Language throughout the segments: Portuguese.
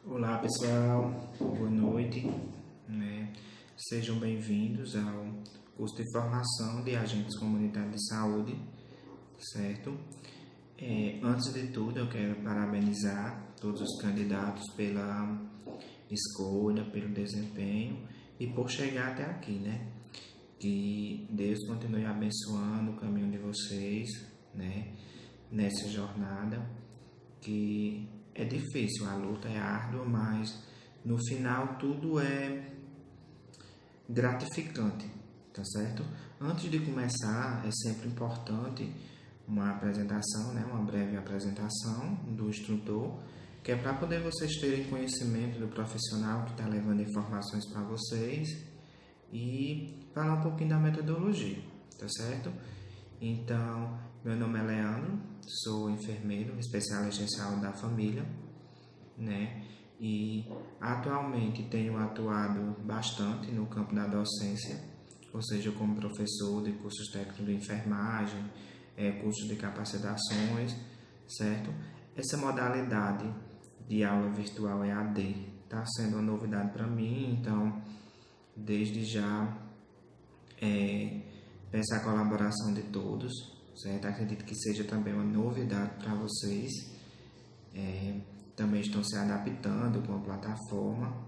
Olá pessoal, boa noite, Sejam bem-vindos ao curso de formação de agentes comunitários de saúde, certo? Antes de tudo, eu quero parabenizar todos os candidatos pela escolha, pelo desempenho e por chegar até aqui, Que Deus continue abençoando o caminho de vocês, Nessa jornada que é difícil, a luta é árdua, mas no final tudo é gratificante, tá certo? Antes de começar, é sempre importante uma apresentação, uma breve apresentação do instrutor, que é para poder vocês terem conhecimento do profissional que está levando informações para vocês e falar um pouquinho da metodologia, tá certo? Então, meu nome é Leandro, sou enfermeiro, especialista em saúde da família, E atualmente tenho atuado bastante no campo da docência, ou seja, como professor de cursos técnicos de enfermagem, cursos de capacitações, certo? Essa modalidade de aula virtual EAD está sendo uma novidade para mim, então, desde já, peço a colaboração de todos, certo? Acredito que seja também uma novidade para vocês. Também estão se adaptando com a plataforma,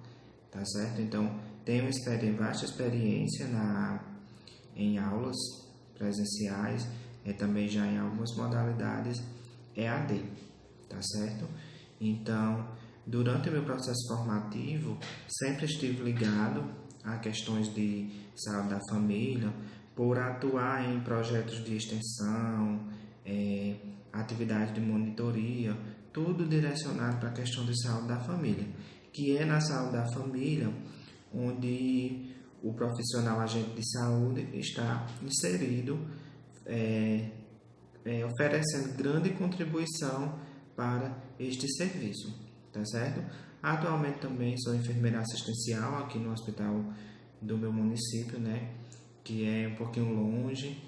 tá certo? Então, tenho vasta experiência em aulas presenciais, também já em algumas modalidades EAD, tá certo? Então, durante o meu processo formativo, sempre estive ligado a questões de saúde da família, por atuar em projetos de extensão, atividades de monitoria, tudo direcionado para a questão de saúde da família, que é na saúde da família onde o profissional agente de saúde está inserido, oferecendo grande contribuição para este serviço, tá certo? Atualmente também sou enfermeira assistencial aqui no hospital do meu município, que é um pouquinho longe,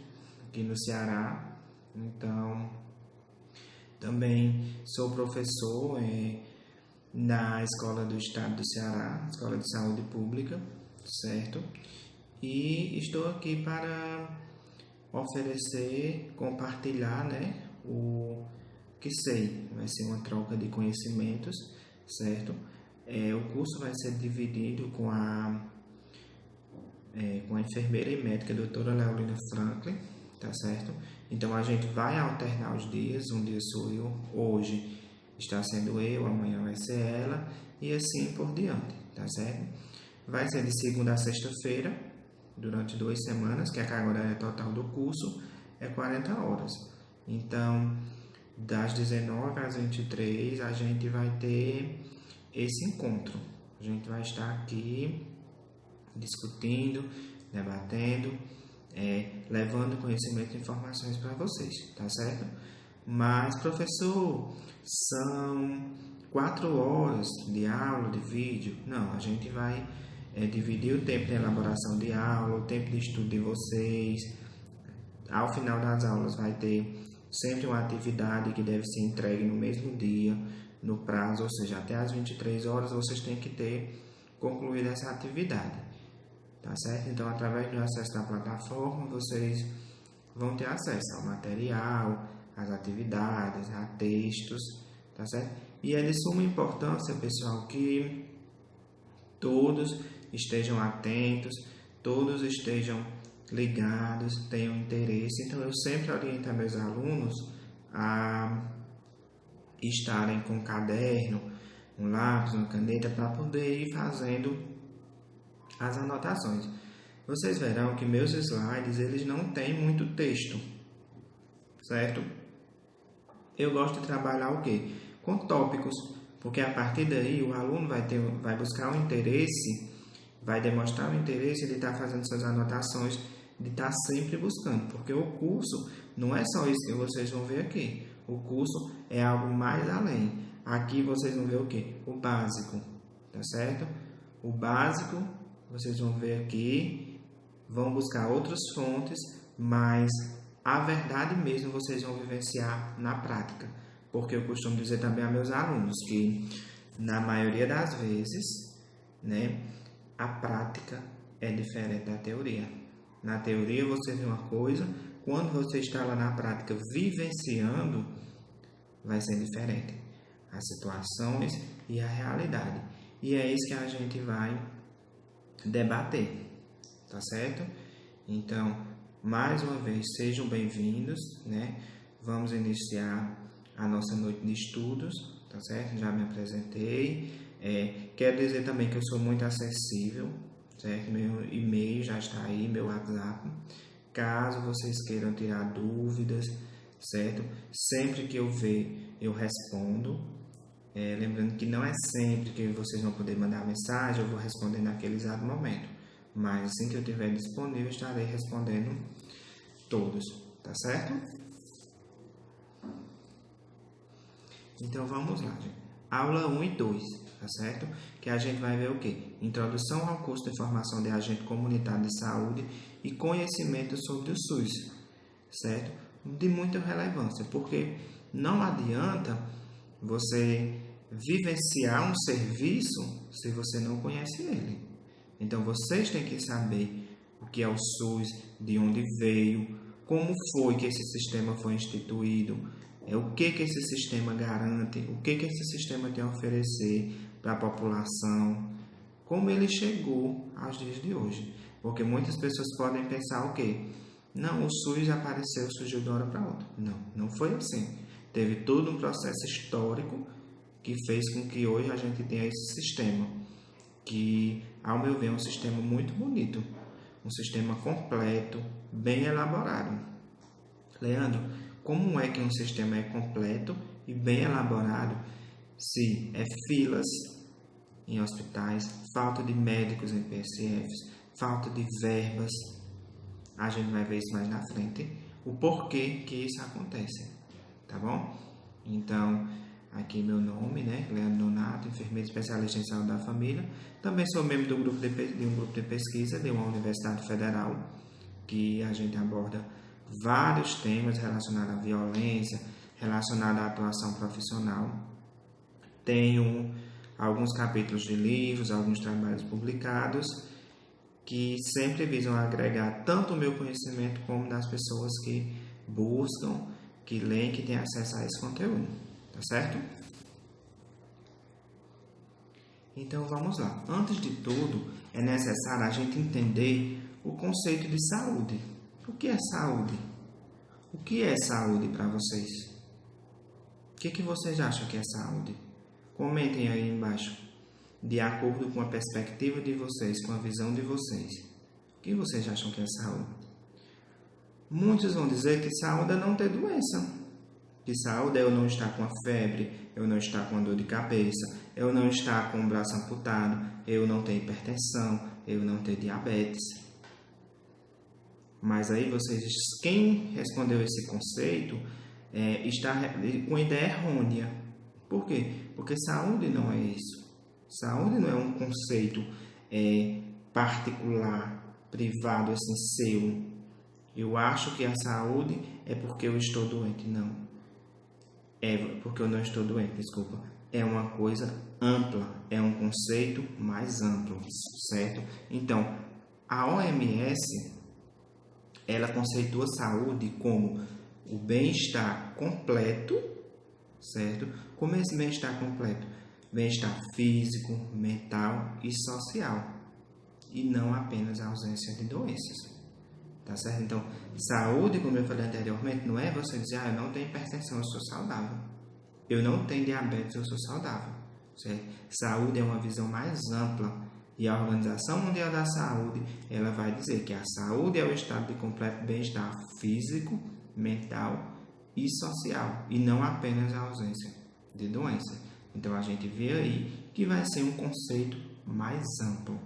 aqui no Ceará. Então, também sou professor na Escola do Estado do Ceará, Escola de Saúde Pública, certo? E estou aqui para oferecer, compartilhar, o que sei. Vai ser uma troca de conhecimentos, certo? O curso vai ser dividido com a enfermeira e médica a doutora Leolina Franklin, tá certo? Então a gente vai alternar os dias, um dia sou eu, hoje está sendo eu, amanhã vai ser ela e assim por diante, tá certo? Vai ser de segunda a sexta-feira, durante 2 semanas, que a carga horária total do curso é 40 horas. Então, das 19 às 23, a gente vai ter esse encontro. A gente vai estar aqui discutindo, debatendo, levando conhecimento e informações para vocês, tá certo? Mas, professor, são 4 horas de aula, de vídeo. Não, a gente vai dividir o tempo de elaboração de aula, o tempo de estudo de vocês. Ao final das aulas vai ter sempre uma atividade que deve ser entregue no mesmo dia, no prazo, ou seja, até às 23 horas vocês têm que ter concluído essa atividade. Tá certo? Então, através do acesso da plataforma, vocês vão ter acesso ao material, às atividades, a textos, tá certo? E é de suma importância, pessoal, que todos estejam atentos, todos estejam ligados, tenham interesse. Então, eu sempre oriento a meus alunos a estarem com um caderno, um lápis, uma caneta, para poder ir fazendo as anotações. Vocês verão que meus slides, eles não têm muito texto, certo? Eu gosto de trabalhar o quê? Com tópicos, porque a partir daí o aluno vai buscar um interesse, vai demonstrar o interesse de estar fazendo suas anotações, de estar sempre buscando, porque o curso não é só isso que vocês vão ver aqui. O curso é algo mais além. Aqui vocês vão ver o quê? O básico, tá certo? O básico vocês vão ver aqui, vão buscar outras fontes, mas a verdade mesmo vocês vão vivenciar na prática. Porque eu costumo dizer também a meus alunos que na maioria das vezes, né, a prática é diferente da teoria. Na teoria você vê uma coisa, quando você está lá na prática vivenciando, vai ser diferente. As situações e a realidade. E é isso que a gente vai debater, tá certo? Então, mais uma vez, sejam bem-vindos, né? Vamos iniciar a nossa noite de estudos, tá certo? Já me apresentei. Quero dizer também que eu sou muito acessível, certo? Meu e-mail já está aí, meu WhatsApp. Caso vocês queiram tirar dúvidas, certo? Sempre que eu ver, eu respondo. Lembrando que não é sempre que vocês vão poder mandar mensagem, eu vou responder naquele exato momento. Mas assim que eu estiver disponível, eu estarei respondendo todos, tá certo? Então vamos lá, gente. Aula 1 e 2, tá certo? Que a gente vai ver o quê? Introdução ao curso de formação de agente comunitário de saúde e conhecimento sobre o SUS, certo? De muita relevância, porque não adianta você vivenciar um serviço se você não conhece ele. Então vocês têm que saber o que é o SUS, de onde veio, como foi que esse sistema foi instituído, o que esse sistema garante, o que esse sistema tem a oferecer para a população, como ele chegou aos dias de hoje. Porque muitas pessoas podem pensar o quê? Não, o SUS apareceu, surgiu de uma hora para outra. Não foi assim. Teve todo um processo histórico que fez com que hoje a gente tenha esse sistema, que, ao meu ver, é um sistema muito bonito, um sistema completo, bem elaborado. Leandro, como é que um sistema é completo e bem elaborado se é filas em hospitais, falta de médicos em PSFs, falta de verbas? A gente vai ver isso mais na frente, o porquê que isso acontece, tá bom? Então, aqui meu nome, né? Leandro Donato, enfermeiro especialista em saúde da família. Também sou membro de um grupo de pesquisa de uma universidade federal, que a gente aborda vários temas relacionados à violência, relacionados à atuação profissional. Tenho alguns capítulos de livros, alguns trabalhos publicados, que sempre visam agregar tanto o meu conhecimento como das pessoas que buscam, que leem, que têm acesso a esse conteúdo, tá certo? Então vamos lá. Antes de tudo, é necessário a gente entender o conceito de saúde. O que é saúde? O que é saúde para vocês? O que vocês acham que é saúde? Comentem aí embaixo, de acordo com a perspectiva de vocês, com a visão de vocês. O que vocês acham que é saúde? Muitos vão dizer que saúde é não ter doença. Que saúde é eu não estar com a febre, eu não estar com a dor de cabeça, eu não estar com o braço amputado, eu não ter hipertensão, eu não ter diabetes. Mas aí quem respondeu esse conceito está com ideia errônea. Por quê? Porque saúde não é isso. Saúde não é um conceito particular, privado, assim, seu. Eu acho que a saúde é porque eu estou doente. Não. É porque eu não estou doente, desculpa. É uma coisa ampla, é um conceito mais amplo, certo? Então, a OMS, ela conceitua saúde como o bem-estar completo, certo? Como esse bem-estar completo? Bem-estar físico, mental e social. E não apenas a ausência de doenças. Tá certo? Então, saúde, como eu falei anteriormente, não é você dizer, eu não tenho hipertensão, eu sou saudável. Eu não tenho diabetes, eu sou saudável. Certo? Saúde é uma visão mais ampla. E a Organização Mundial da Saúde, ela vai dizer que a saúde é o estado de completo bem-estar físico, mental e social. E não apenas a ausência de doença. Então, a gente vê aí que vai ser um conceito mais amplo.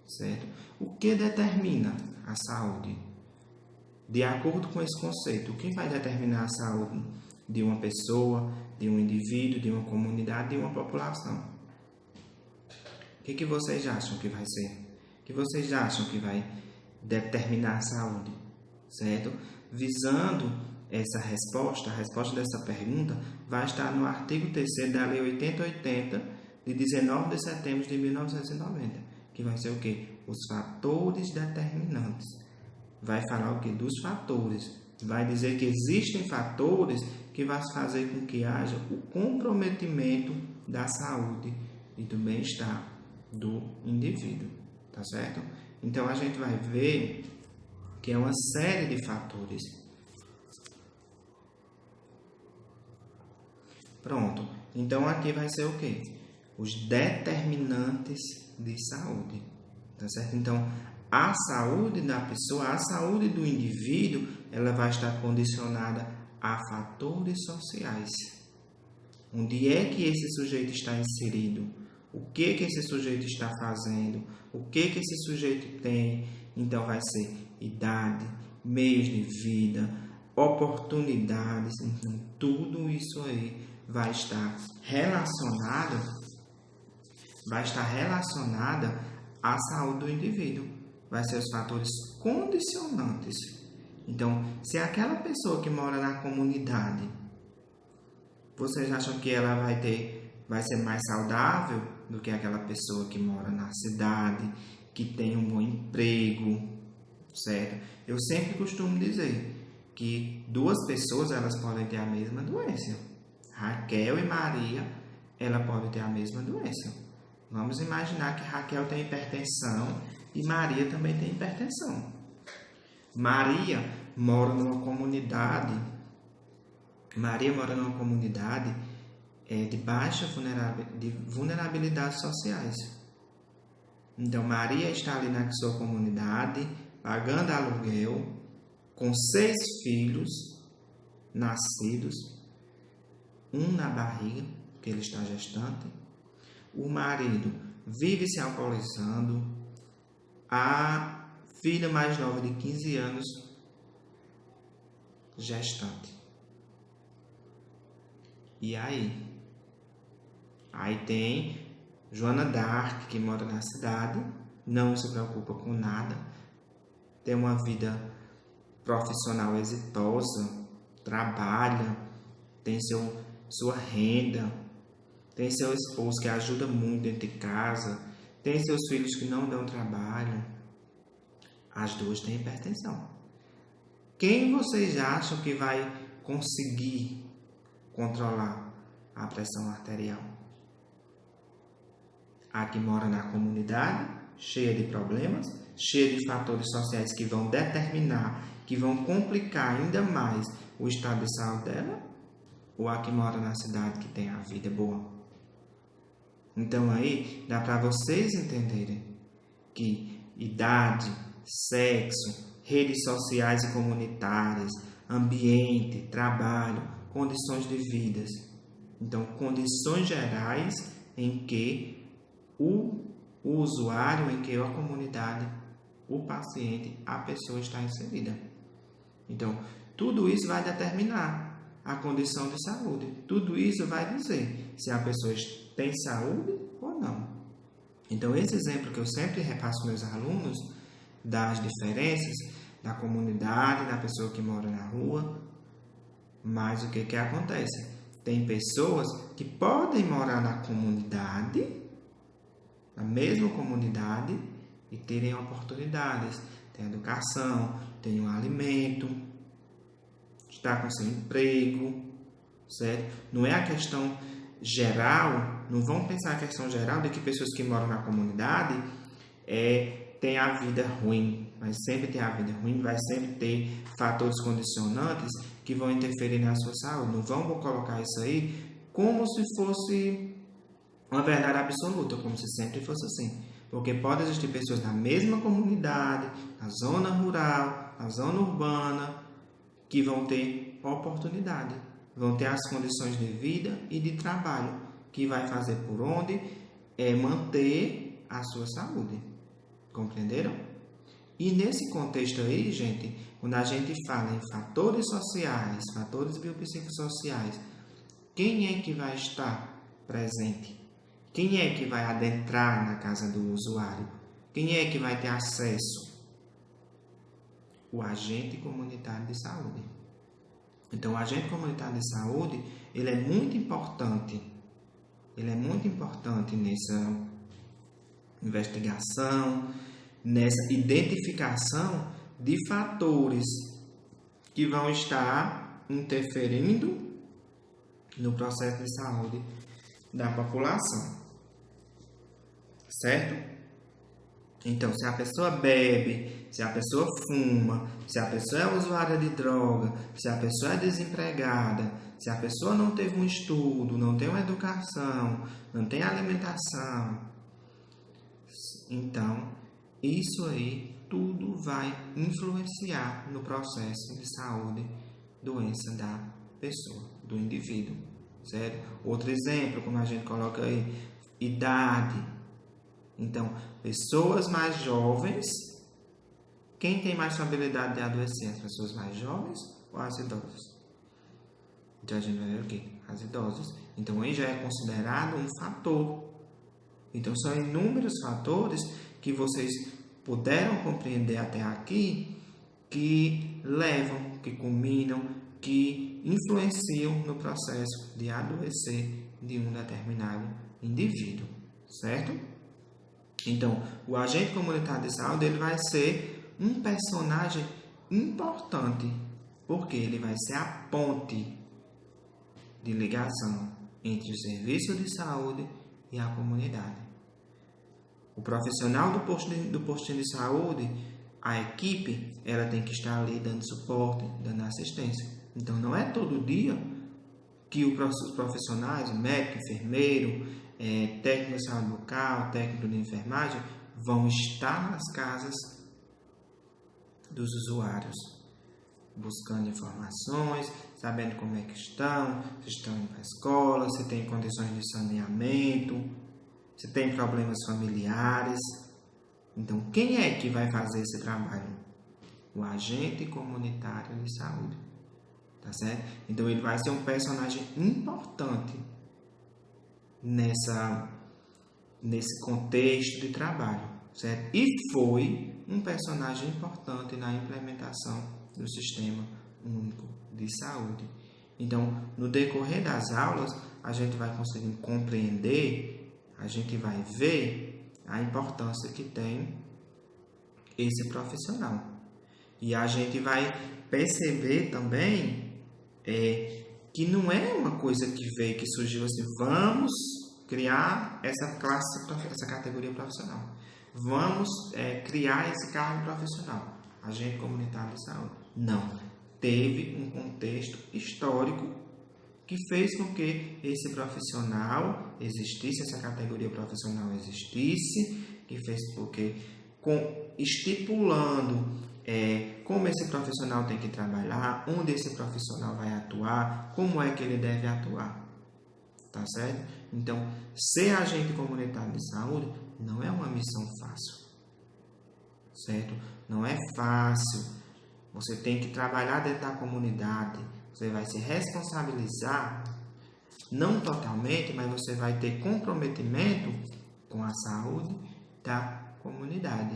Certo? O que determina a saúde? De acordo com esse conceito, o que vai determinar a saúde de uma pessoa, de um indivíduo, de uma comunidade, de uma população? O que vocês acham que vai ser? O que vocês acham que vai determinar a saúde? Certo? Visando essa resposta, a resposta dessa pergunta vai estar no artigo 3º da Lei 8080 de 19 de setembro de 1990, que vai ser o quê? Os fatores determinantes. Vai falar o quê? Dos fatores. Vai dizer que existem fatores que vão fazer com que haja o comprometimento da saúde e do bem-estar do indivíduo, tá certo? Então, a gente vai ver que é uma série de fatores. Pronto. Então, aqui vai ser o quê? Os determinantes de saúde, tá certo? Então, a saúde da pessoa, a saúde do indivíduo, ela vai estar condicionada a fatores sociais. Onde é que esse sujeito está inserido? O que esse sujeito está fazendo? O que esse sujeito tem? Então, vai ser idade, meios de vida, oportunidades. Então, tudo isso aí vai estar relacionada à saúde do indivíduo. Vai ser os fatores condicionantes. Então, se aquela pessoa que mora na comunidade, vocês acham que ela vai ser mais saudável do que aquela pessoa que mora na cidade, que tem um bom emprego, certo? Eu sempre costumo dizer que duas pessoas, elas podem ter a mesma doença. Raquel e Maria, ela pode ter a mesma doença. Vamos imaginar que Raquel tem hipertensão e Maria também tem hipertensão. Maria mora numa comunidade de baixa vulnerabilidades sociais. Então, Maria está ali na sua comunidade, pagando aluguel, com 6 filhos nascidos, um na barriga, que ele está gestante. O marido vive se alcoolizando. A filha mais nova de 15 anos, gestante. E aí? Aí tem Joana d'Arc, que mora na cidade, não se preocupa com nada, tem uma vida profissional exitosa, trabalha, tem sua renda, tem seu esposo que ajuda muito dentro de casa, tem seus filhos que não dão trabalho. As duas têm hipertensão. Quem vocês acham que vai conseguir controlar a pressão arterial? A que mora na comunidade, cheia de problemas, cheia de fatores sociais que vão determinar, que vão complicar ainda mais o estado de saúde dela? Ou a que mora na cidade, que tem a vida boa? Então aí dá para vocês entenderem que idade, sexo, redes sociais e comunitárias, ambiente, trabalho, condições de vidas. Então, condições gerais em que o usuário, em que a comunidade, o paciente, a pessoa está inserida. Então, tudo isso vai determinar a condição de saúde. Tudo isso vai dizer se a pessoa tem saúde ou não. Então, esse exemplo que eu sempre repasso aos meus alunos, das diferenças da comunidade, da pessoa que mora na rua, mas o que acontece? Tem pessoas que podem morar na comunidade, na mesma comunidade, e terem oportunidades, tem educação, tem um alimento, está com seu emprego, certo? Não é a questão geral, não vamos pensar a questão geral de que pessoas que moram na comunidade têm a vida ruim, vai sempre ter a vida ruim, vai sempre ter fatores condicionantes que vão interferir na sua saúde. Não vamos colocar isso aí como se fosse uma verdade absoluta, como se sempre fosse assim. Porque pode existir pessoas na mesma comunidade, na zona rural, na zona urbana, que vão ter oportunidade, vão ter as condições de vida e de trabalho, que vai fazer por onde manter a sua saúde. Compreenderam? E nesse contexto aí, gente, quando a gente fala em fatores sociais, fatores biopsicossociais, quem é que vai estar presente? Quem é que vai adentrar na casa do usuário? Quem é que vai ter acesso? O agente comunitário de saúde. Então, o agente comunitário de saúde, ele é muito importante ele é muito importante nessa investigação, nessa identificação de fatores que vão estar interferindo no processo de saúde da população, certo? Então, se a pessoa bebe, se a pessoa fuma, se a pessoa é usuária de droga, se a pessoa é desempregada, se a pessoa não teve um estudo, não tem uma educação, não tem alimentação, então, isso aí tudo vai influenciar no processo de saúde, doença da pessoa, do indivíduo, certo? Outro exemplo, como a gente coloca aí, idade. Então, pessoas mais jovens, quem tem mais probabilidade de adoecer? As pessoas mais jovens ou as idosas? Então, a gente vai ver o quê? As idosas. Então, aí já é considerado um fator. Então, são inúmeros fatores que vocês puderam compreender até aqui que levam, que culminam, que influenciam no processo de adoecer de um determinado indivíduo, certo? Então, o agente comunitário de saúde ele vai ser um personagem importante, porque ele vai ser a ponte de ligação entre o serviço de saúde e a comunidade. O profissional do postinho de saúde, a equipe, ela tem que estar ali dando suporte, dando assistência. Então, não é todo dia que os profissionais, médico, enfermeiro, técnico de saúde bucal, técnico de enfermagem, vão estar nas casas dos usuários, buscando informações, sabendo como é que estão, se estão indo para a escola, se tem condições de saneamento, se tem problemas familiares. Então, quem é que vai fazer esse trabalho? O agente comunitário de saúde. Tá certo? Então, ele vai ser um personagem importante nesse contexto de trabalho. Certo? E foi um personagem importante na implementação do Sistema Único de Saúde. Então, no decorrer das aulas, a gente vai conseguir compreender, a gente vai ver a importância que tem esse profissional. E a gente vai perceber também que não é uma coisa que veio, que surgiu assim, vamos criar essa classe, essa categoria profissional. Vamos criar esse cargo profissional, agente comunitário de saúde. Não. Teve um contexto histórico que fez com que esse profissional existisse, essa categoria profissional existisse, que fez com que, estipulando como esse profissional tem que trabalhar, onde esse profissional vai atuar, como é que ele deve atuar. Tá certo? Então, ser agente comunitário de saúde não é uma missão fácil. Certo? Não é fácil. Você tem que trabalhar dentro da comunidade. Você vai se responsabilizar, não totalmente, mas você vai ter comprometimento com a saúde da comunidade.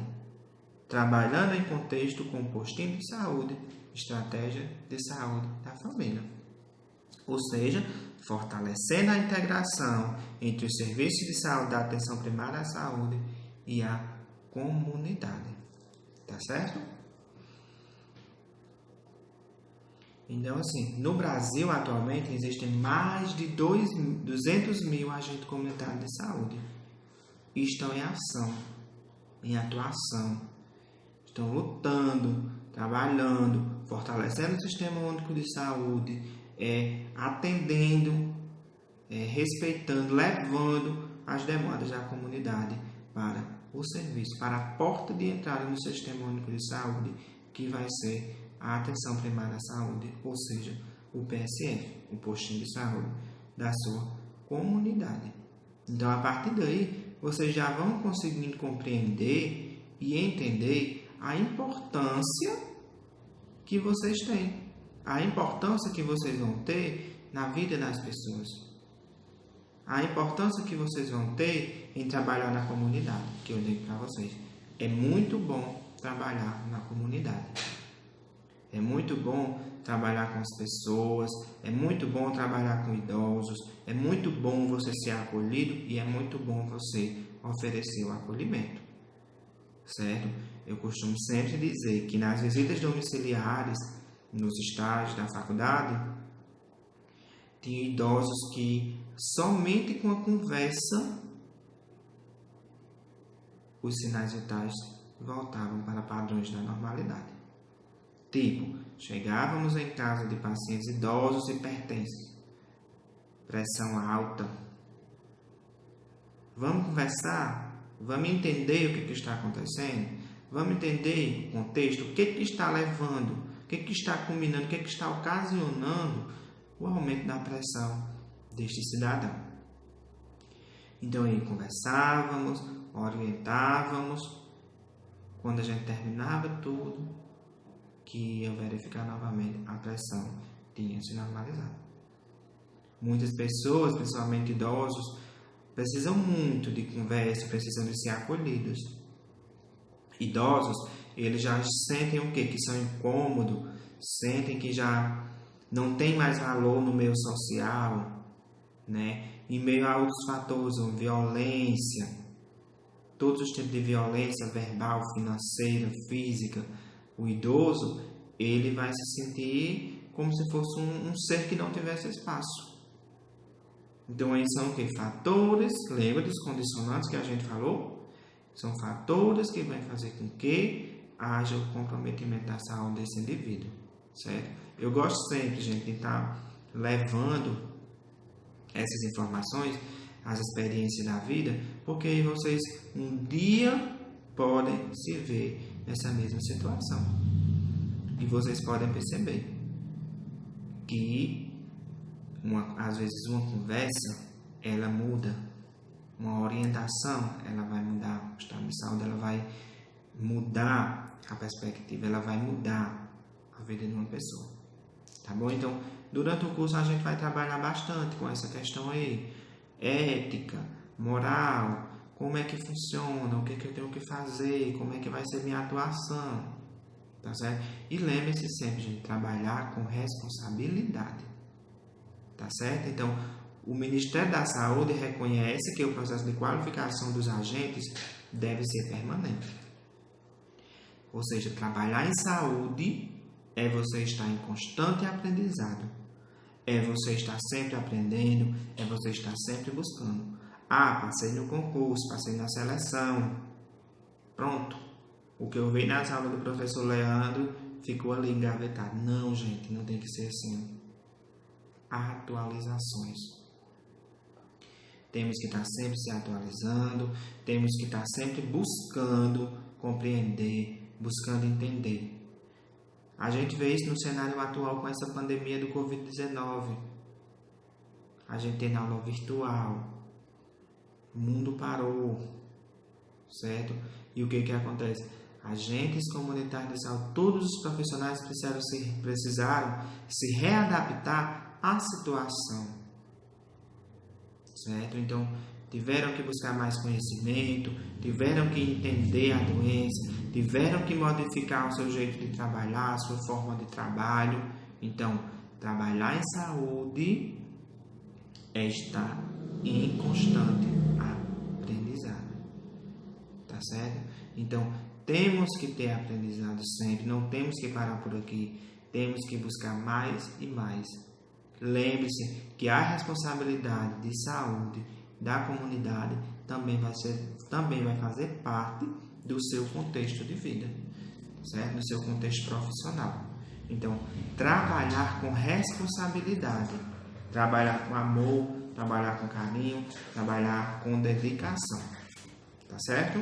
Trabalhando em contexto com o postinho de saúde, estratégia de saúde da família. Ou seja, fortalecendo a integração entre os serviços de saúde da atenção primária à saúde e a comunidade. Tá certo? Então, assim, no Brasil, atualmente, existem mais de 200 mil agentes comunitários de saúde. E estão em ação, em atuação. Estão lutando, trabalhando, fortalecendo o Sistema Único de Saúde, atendendo, respeitando, levando as demandas da comunidade para o serviço, para a porta de entrada no Sistema Único de Saúde, que vai ser a atenção primária à saúde, ou seja, o PSF, o postinho de saúde da sua comunidade. Então, a partir daí, vocês já vão conseguindo compreender e entender a importância que vocês têm, a importância que vocês vão ter na vida das pessoas, a importância que vocês vão ter em trabalhar na comunidade, que eu digo para vocês, é muito bom trabalhar na comunidade. É muito bom trabalhar com as pessoas, é muito bom trabalhar com idosos, é muito bom você ser acolhido e é muito bom você oferecer o acolhimento, certo? Eu costumo sempre dizer que nas visitas domiciliares, nos estágios da faculdade, tinha idosos que somente com a conversa os sinais vitais voltavam para padrões da normalidade. Tipo, chegávamos em casa de pacientes idosos hipertensos, pressão alta. Vamos conversar? Vamos entender o que está acontecendo? Vamos entender o contexto? O que está levando? O que está culminando? O que está ocasionando o aumento da pressão deste cidadão? Então aí conversávamos, orientávamos. Quando a gente terminava tudo, que ia verificar novamente, a pressão tinha se normalizado. Muitas pessoas, principalmente idosos, precisam muito de conversa, precisam de ser acolhidos. Idosos, eles já sentem o quê? Que são incômodos, sentem que já não tem mais valor no meio social, né? Em meio a outros fatores, como violência, todos os tipos de violência verbal, financeira, física, o idoso, ele vai se sentir como se fosse um ser que não tivesse espaço. Então, aí são o quê? Fatores, lembra dos condicionantes que a gente falou? São fatores que vão fazer com que haja o comprometimento da saúde desse indivíduo, certo? Eu gosto sempre, gente, de estar levando essas informações, as experiências da vida, porque aí vocês um dia podem se ver nessa mesma situação. E vocês podem perceber que às vezes uma conversa, ela muda, uma orientação, ela vai mudar, o estado de saúde, ela vai mudar a perspectiva, ela vai mudar a vida de uma pessoa, tá bom? Então, durante o curso a gente vai trabalhar bastante com essa questão aí, ética, moral, como é que funciona, o que eu tenho que fazer, como é que vai ser minha atuação, tá certo? E lembre-se sempre de trabalhar com responsabilidade, tá certo? Então, o Ministério da Saúde reconhece que o processo de qualificação dos agentes deve ser permanente. Ou seja, trabalhar em saúde é você estar em constante aprendizado, é você estar sempre aprendendo, é você estar sempre buscando. Ah, passei no concurso, passei na seleção, pronto. O que eu vi nas aulas do professor Leandro ficou ali engavetado. Não, gente, não tem que ser assim. Atualizações. Temos que estar sempre se atualizando, temos que estar sempre buscando compreender, buscando entender. A gente vê isso no cenário atual com essa pandemia do Covid-19. A gente tem aula virtual. O mundo parou, certo? E o que acontece? Agentes comunitários de saúde, todos os profissionais precisaram se readaptar à situação, certo? Então, tiveram que buscar mais conhecimento, tiveram que entender a doença, tiveram que modificar o seu jeito de trabalhar, a sua forma de trabalho. Então, trabalhar em saúde é estar em constante aprendizado, tá certo? Então, temos que ter aprendizado sempre, não temos que parar por aqui, temos que buscar mais e mais. Lembre-se que a responsabilidade de saúde da comunidade também vai fazer parte do seu contexto de vida, certo? Do seu contexto profissional. Então, trabalhar com responsabilidade, trabalhar com amor, trabalhar com carinho, trabalhar com dedicação, tá certo?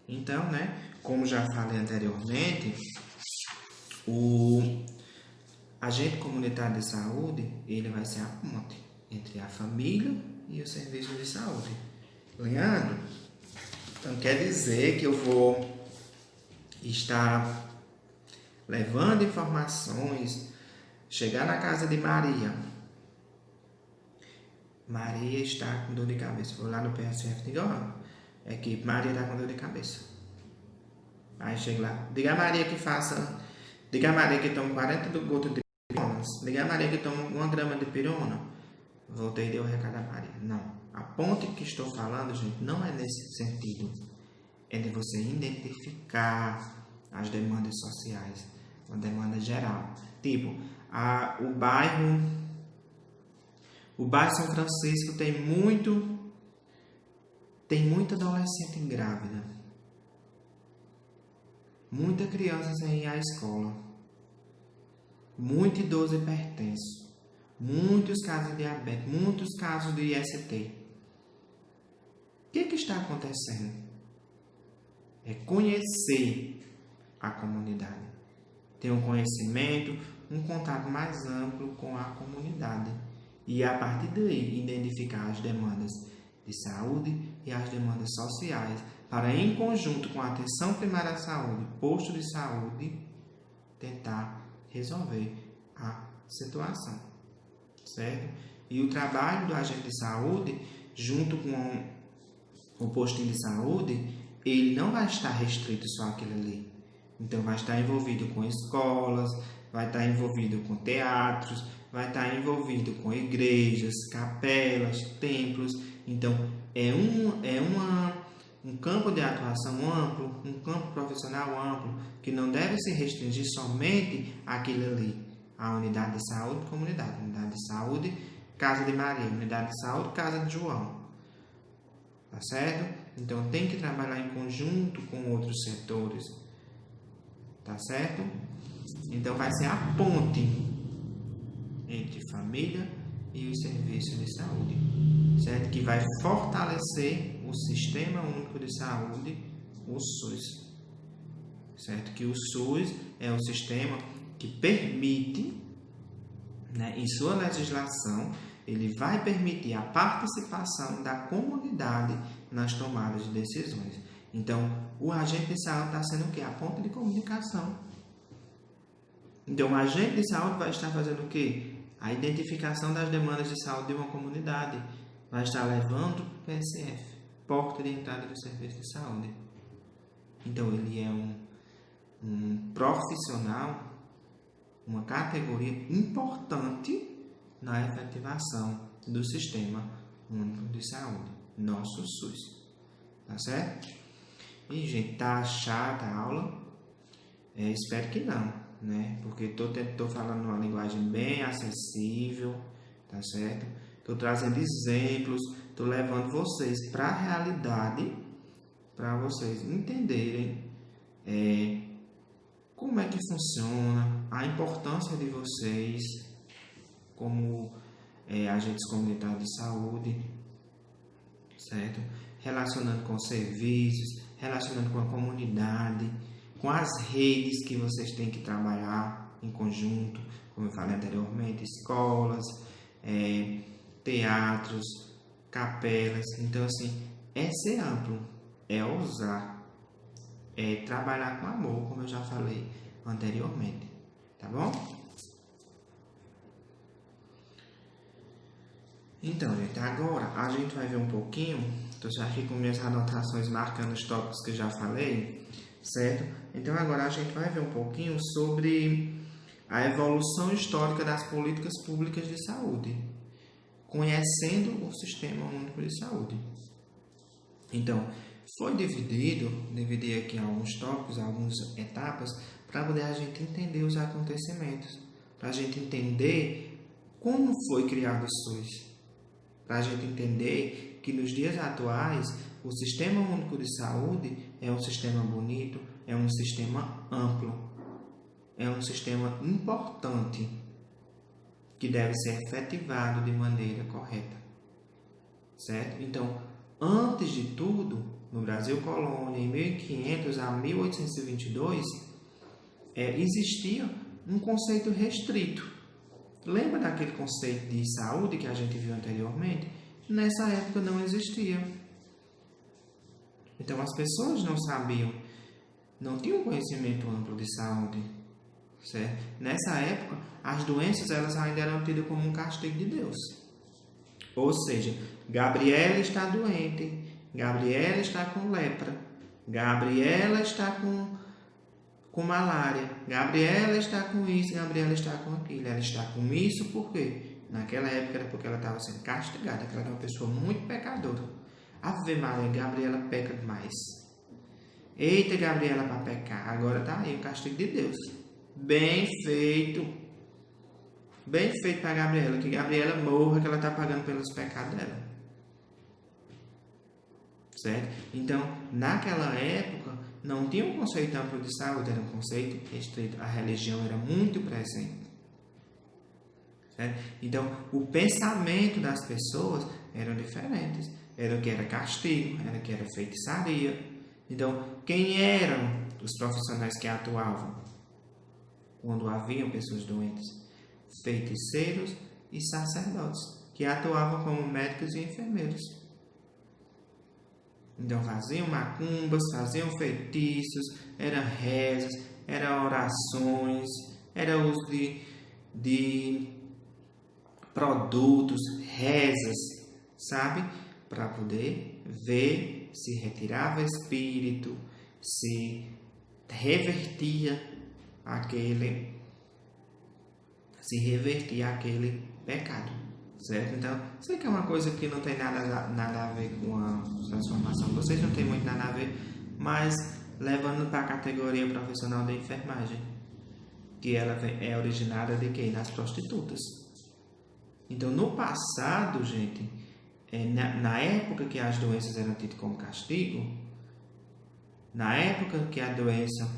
Então, como já falei anteriormente, o agente comunitário de saúde, ele vai ser a ponte entre a família e o serviço de saúde. Leandro, então quer dizer que eu vou estar levando informações, chegar na casa de Maria. Maria está com dor de cabeça. Vou lá no PSF e digo, equipe, Maria está com dor de cabeça. Aí chega lá, diga a Maria que toma 40 gotas de pirona, diga a Maria que toma 1 grama de pirona. Voltei e dei o recado a Maria. Não, a ponte que estou falando, gente, não é nesse sentido. É de você identificar as demandas sociais, uma demanda geral. Tipo, o bairro São Francisco tem muita adolescente grávida, muita criança sem ir à escola, muito idoso hipertenso, muitos casos de diabetes, muitos casos de IST. O que está acontecendo? É conhecer a comunidade, ter um conhecimento, um contato mais amplo com a comunidade e a partir daí identificar as demandas de saúde e as demandas sociais para, em conjunto com a atenção primária à saúde, posto de saúde, tentar resolver a situação, certo? E o trabalho do agente de saúde junto com o postinho de saúde, ele não vai estar restrito só àquilo ali. Então, vai estar envolvido com escolas, vai estar envolvido com teatros, vai estar envolvido com igrejas, capelas, templos. Então, é um campo de atuação amplo, um campo profissional amplo, que não deve se restringir somente àquilo ali. A unidade de saúde, comunidade. Unidade de saúde, Casa de Maria. Unidade de saúde, Casa de João. Tá certo? Então, tem que trabalhar em conjunto com outros setores. Tá certo? Então, vai ser a ponte entre família e os serviços de saúde. Certo? Que vai fortalecer o Sistema Único de Saúde, o SUS. Certo? Que o SUS é um sistema que permite, né, em sua legislação, ele vai permitir a participação da comunidade nas tomadas de decisões. Então, o agente de saúde está sendo o quê? A ponte de comunicação. Então, o agente de saúde vai estar fazendo o quê? A identificação das demandas de saúde de uma comunidade. Vai estar levando para o PSF, porta de entrada do serviço de saúde. Então, ele é um profissional, uma categoria importante na efetivação do Sistema Único de Saúde, nosso SUS. Tá certo? E, gente, tá chata a aula? Espero que não, né? Porque tô falando uma linguagem bem acessível, tá certo? Tô trazendo exemplos, tô levando vocês para a realidade, para vocês entenderem como é que funciona, a importância de vocês como agentes comunitários de saúde, certo? Relacionando com serviços, relacionando com a comunidade, com as redes que vocês têm que trabalhar em conjunto, como eu falei anteriormente, escolas, teatros, capelas. Então, assim, é ser amplo, é ousar, é trabalhar com amor, como eu já falei anteriormente, tá bom? Então, gente, agora a gente vai ver um pouquinho, estou já aqui com minhas anotações marcando os tópicos que eu já falei, certo? Então, agora a gente vai ver um pouquinho sobre a evolução histórica das políticas públicas de saúde, conhecendo o Sistema Único de Saúde. Então, foi dividir aqui alguns tópicos, algumas etapas, para poder a gente entender os acontecimentos, para a gente entender como foi criado o SUS, para a gente entender que nos dias atuais o Sistema Único de Saúde é um sistema bonito, é um sistema amplo, é um sistema importante que deve ser efetivado de maneira correta, certo? Então, antes de tudo, no Brasil colônia, em 1500 a 1822, existia um conceito restrito. Lembra daquele conceito de saúde que a gente viu anteriormente? Nessa época não existia. Então, as pessoas não sabiam, não tinham conhecimento amplo de saúde, certo? Nessa época, as doenças elas ainda eram tidas como um castigo de Deus. Ou seja, Gabriela está doente, Gabriela está com lepra, Gabriela está com com malária. Gabriela está com isso, Gabriela está com aquilo. Ela está com isso por quê? Naquela época era porque ela estava sendo castigada, que ela era uma pessoa muito pecadora. Ave Maria, Gabriela peca demais. Eita, Gabriela, para pecar. Agora tá aí o castigo de Deus. Bem feito. Bem feito para Gabriela. Que Gabriela morra, que ela está pagando pelos pecados dela. Certo? Então, naquela época, não tinha um conceito amplo de saúde, era um conceito restrito. A religião era muito presente. Certo? Então, o pensamento das pessoas eram diferentes. Era o que era castigo, era o que era feitiçaria. Então, quem eram os profissionais que atuavam quando haviam pessoas doentes? Feiticeiros e sacerdotes, que atuavam como médicos e enfermeiros. Então, faziam macumbas, faziam feitiços, eram rezas, eram orações, era uso de produtos, rezas, sabe? Para poder ver se retirava espírito, se revertia aquele pecado, certo? Então, sei que é uma coisa que não tem nada a ver com a transformação de vocês, não tem muito nada a ver, mas levando para a categoria profissional da enfermagem, que ela é originada de quê? Das prostitutas. Então, no passado, gente, na época que as doenças eram tidas como castigo, na época que a doença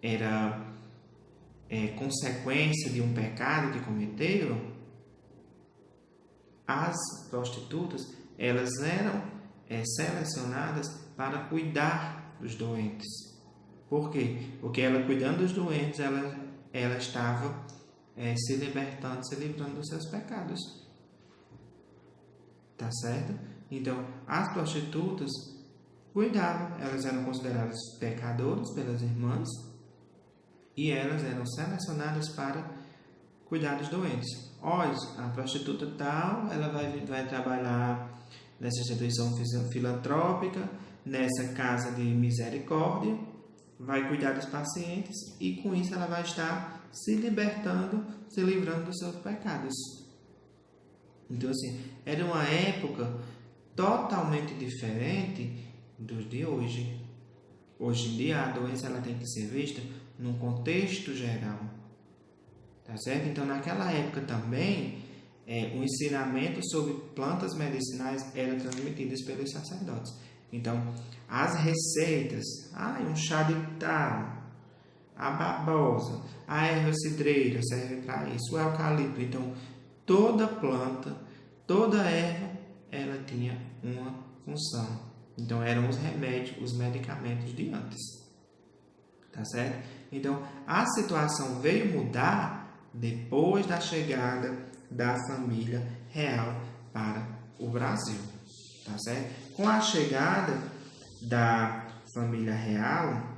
era consequência de um pecado que cometeram, as prostitutas elas eram selecionadas para cuidar dos doentes. Por quê? Porque ela cuidando dos doentes, ela estava se libertando, se livrando dos seus pecados. Tá certo? Então, as prostitutas cuidavam, elas eram consideradas pecadoras pelas irmãs e elas eram selecionadas para cuidar dos doentes. Olha, a prostituta tal, ela vai trabalhar nessa instituição filantrópica, nessa casa de misericórdia, vai cuidar dos pacientes e com isso ela vai estar se libertando, se livrando dos seus pecados. Então, assim, era uma época totalmente diferente dos de hoje. Hoje em dia, a doença ela tem que ser vista num contexto geral. Tá certo? Então, naquela época também, o ensinamento sobre plantas medicinais era transmitido pelos sacerdotes. Então, as receitas, um chá de tal, a babosa, a erva cidreira serve para isso, o eucalipto. Então, toda planta, toda erva, ela tinha uma função. Então, eram os remédios, os medicamentos de antes. Tá certo? Então, a situação veio mudar depois da chegada da família real para o Brasil. Tá certo? Com a chegada da família real,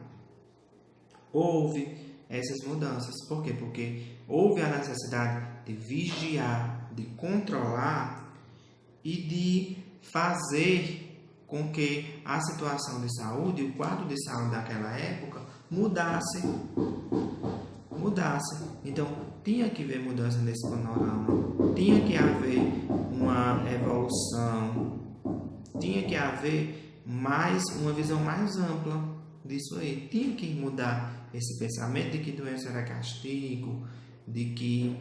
houve essas mudanças. Por quê? Porque houve a necessidade de vigiar, de controlar e de fazer com que a situação de saúde, o quadro de saúde daquela época, mudasse. Então, tinha que haver mudança nesse panorama, tinha que haver uma evolução, tinha que haver uma visão mais ampla disso aí. Tinha que mudar esse pensamento de que doença era castigo, de que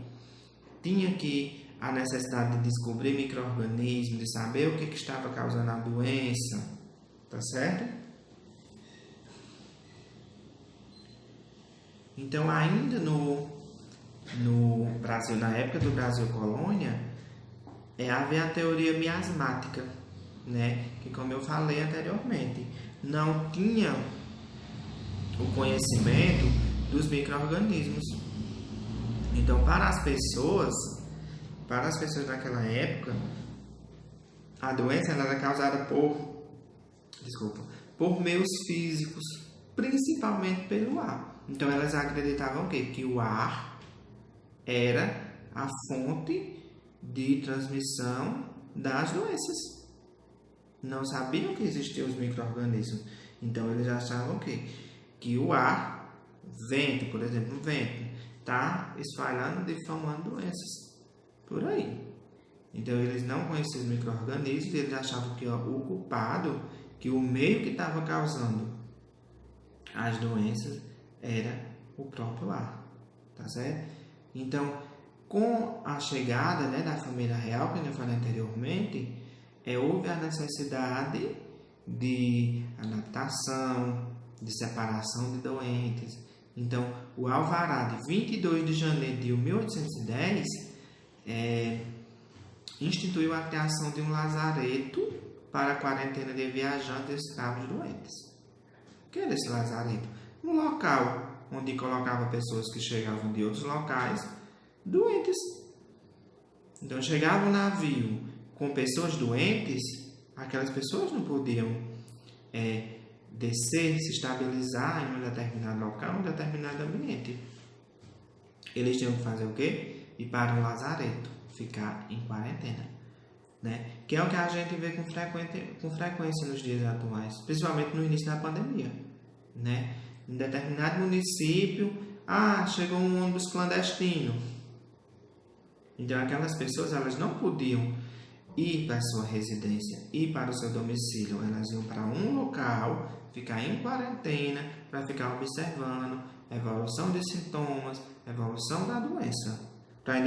tinha que a necessidade de descobrir micro-organismos, de saber o que estava causando a doença, tá certo? Então, ainda no Brasil, na época do Brasil colônia, havia a teoria miasmática, né? Que, como eu falei anteriormente, não tinha o conhecimento dos micro-organismos. Então, para as pessoas daquela época, a doença ela era causada por meios físicos, principalmente pelo ar. Então, elas acreditavam que o ar era a fonte de transmissão das doenças. Não sabiam que existiam os micro-organismos. Então, eles achavam que o ar vento, por exemplo, o vento está espalhando, difamando doenças por aí. Então, eles não conheciam os micro-organismos, eles achavam que o culpado, que o meio que estava causando as doenças era o próprio ar, tá certo? Então, com a chegada, né, da família real, como eu falei anteriormente, houve a necessidade de adaptação, de separação de doentes. Então, o alvará de 22 de janeiro de 1810 instituiu a criação de um lazareto para a quarentena de viajantes escravos doentes. O que era esse lazareto? Um local onde colocava pessoas que chegavam de outros locais doentes. Então, chegava um navio com pessoas doentes, aquelas pessoas não podiam descer, se estabilizar em um determinado local, em um determinado ambiente. Eles tinham que fazer o quê? Ir para um lazareto, ficar em quarentena, né? Que é o que a gente vê com frequência nos dias atuais, principalmente no início da pandemia, né? Em determinado município, chegou um ônibus clandestino. Então, aquelas pessoas, elas não podiam ir para a sua residência, ir para o seu domicílio. Elas iam para um local, ficar em quarentena, para ficar observando a evolução de sintomas, a evolução da doença, para